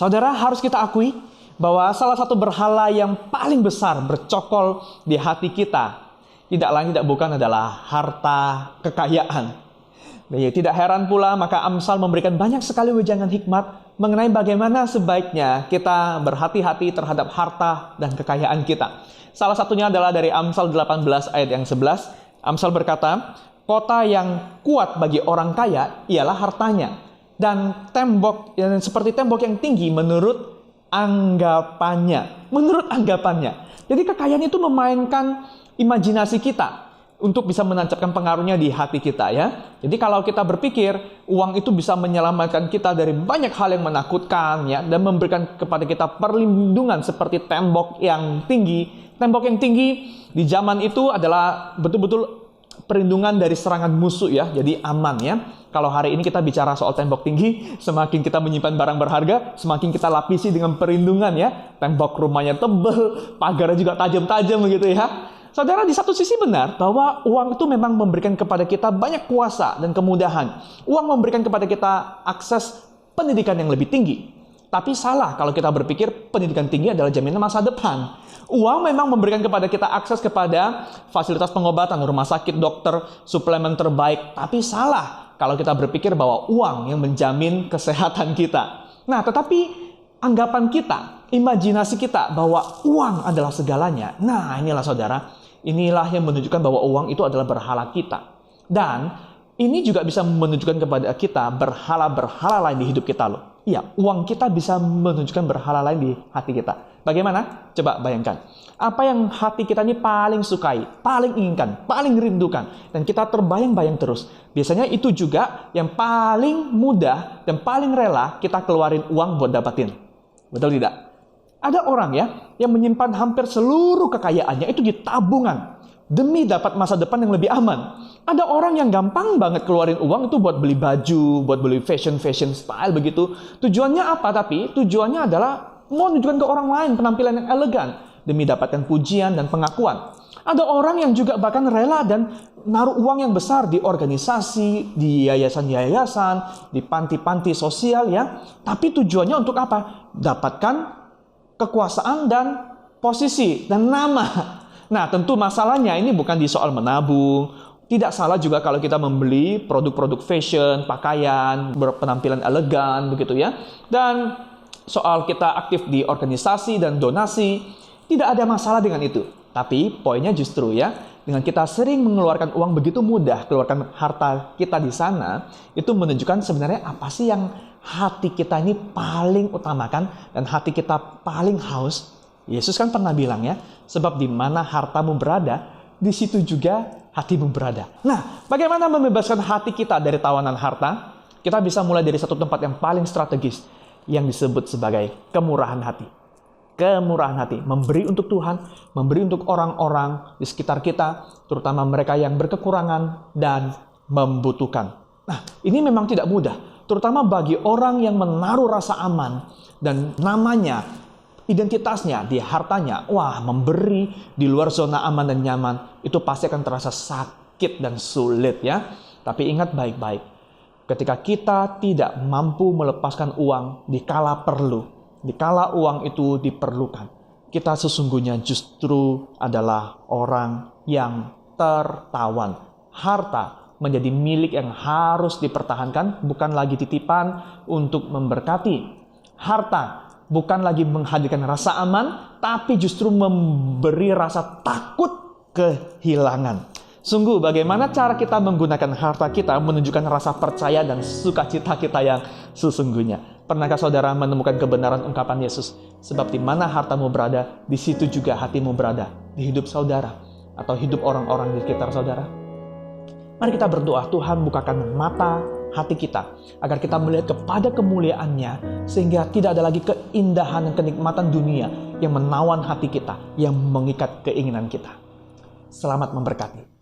Saudara, harus kita akui bahwa salah satu berhala yang paling besar bercokol di hati kita tidak lain tidak bukan adalah harta kekayaan. Tidak heran pula maka Amsal memberikan banyak sekali wejangan hikmat mengenai bagaimana sebaiknya kita berhati-hati terhadap harta dan kekayaan kita. Salah satunya adalah dari Amsal 18 ayat yang 11. Amsal berkata, kota yang kuat bagi orang kaya ialah hartanya, dan tembok yang seperti tembok yang tinggi menurut anggapannya. Menurut anggapannya. Jadi kekayaan itu memainkan imajinasi kita untuk bisa menancapkan pengaruhnya di hati kita, ya. Jadi kalau kita berpikir uang itu bisa menyelamatkan kita dari banyak hal yang menakutkan, ya, dan memberikan kepada kita perlindungan seperti tembok yang tinggi. Tembok yang tinggi di zaman itu adalah betul-betul perlindungan dari serangan musuh, ya. Jadi aman, ya. Kalau hari ini kita bicara soal tembok tinggi, semakin kita menyimpan barang berharga, semakin kita lapisi dengan perlindungan, ya. Tembok rumahnya tebal, pagarnya juga tajam-tajam begitu, ya. Saudara, di satu sisi benar bahwa uang itu memang memberikan kepada kita banyak kuasa dan kemudahan. Uang memberikan kepada kita akses pendidikan yang lebih tinggi. Tapi salah kalau kita berpikir pendidikan tinggi adalah jaminan masa depan. Uang memang memberikan kepada kita akses kepada fasilitas pengobatan, rumah sakit, dokter, suplemen terbaik. Tapi salah kalau kita berpikir bahwa uang yang menjamin kesehatan kita. Nah, tetapi anggapan kita, imajinasi kita bahwa uang adalah segalanya. Nah, inilah saudara. Inilah yang menunjukkan bahwa uang itu adalah berhala kita. Dan ini juga bisa menunjukkan kepada kita berhala-berhala lain di hidup kita loh. Iya, uang kita bisa menunjukkan berhala lain di hati kita. Bagaimana? Coba bayangkan. Apa yang hati kita ini paling sukai, paling inginkan, paling rindukan. Dan kita terbayang-bayang terus. Biasanya itu juga yang paling mudah dan paling rela kita keluarin uang buat dapatin. Betul tidak? Ada orang ya yang menyimpan hampir seluruh kekayaannya itu di tabungan demi dapat masa depan yang lebih aman. Ada orang yang gampang banget keluarin uang itu buat beli baju, buat beli fashion style begitu. Tujuannya apa? Tapi tujuannya adalah mau menunjukkan ke orang lain penampilan yang elegan demi dapatkan pujian dan pengakuan. Ada orang yang juga bahkan rela dan naruh uang yang besar di organisasi, di yayasan-yayasan, di panti-panti sosial, ya. Tapi tujuannya untuk apa? Dapatkan kekuasaan dan posisi dan nama. Nah, tentu masalahnya ini bukan di soal menabung. Tidak salah juga kalau kita membeli produk-produk fashion, pakaian, berpenampilan elegan begitu, ya. Dan soal kita aktif di organisasi dan donasi, tidak ada masalah dengan itu. Tapi poinnya justru, ya, dengan kita sering mengeluarkan uang begitu mudah, keluarkan harta kita di sana, itu menunjukkan sebenarnya apa sih yang hati kita ini paling utamakan dan hati kita paling haus. Yesus kan pernah bilang, ya, sebab di mana hartamu berada, di situ juga hatimu berada. Nah, bagaimana membebaskan hati kita dari tawanan harta? Kita bisa mulai dari satu tempat yang paling strategis yang disebut sebagai kemurahan hati. Kemurahan hati, memberi untuk Tuhan, memberi untuk orang-orang di sekitar kita, terutama mereka yang berkekurangan dan membutuhkan. Nah, ini memang tidak mudah, terutama bagi orang yang menaruh rasa aman dan namanya, identitasnya di hartanya. Wah, memberi di luar zona aman dan nyaman, itu pasti akan terasa sakit dan sulit, ya. Tapi ingat baik-baik, ketika kita tidak mampu melepaskan uang di kala perlu, dikala uang itu diperlukan, kita sesungguhnya justru adalah orang yang tertawan. Harta menjadi milik yang harus dipertahankan, bukan lagi titipan untuk memberkati. Harta bukan lagi menghadirkan rasa aman, tapi justru memberi rasa takut kehilangan. Sungguh, bagaimana cara kita menggunakan harta kita menunjukkan rasa percaya dan sukacita kita yang sesungguhnya. Pernahkah saudara menemukan kebenaran ungkapan Yesus? Sebab di mana hartamu berada, di situ juga hatimu berada. Di hidup saudara atau hidup orang-orang di sekitar saudara. Mari kita berdoa, Tuhan bukakan mata hati kita agar kita melihat kepada kemuliaan-Nya, sehingga tidak ada lagi keindahan dan kenikmatan dunia yang menawan hati kita, yang mengikat keinginan kita. Selamat memberkati.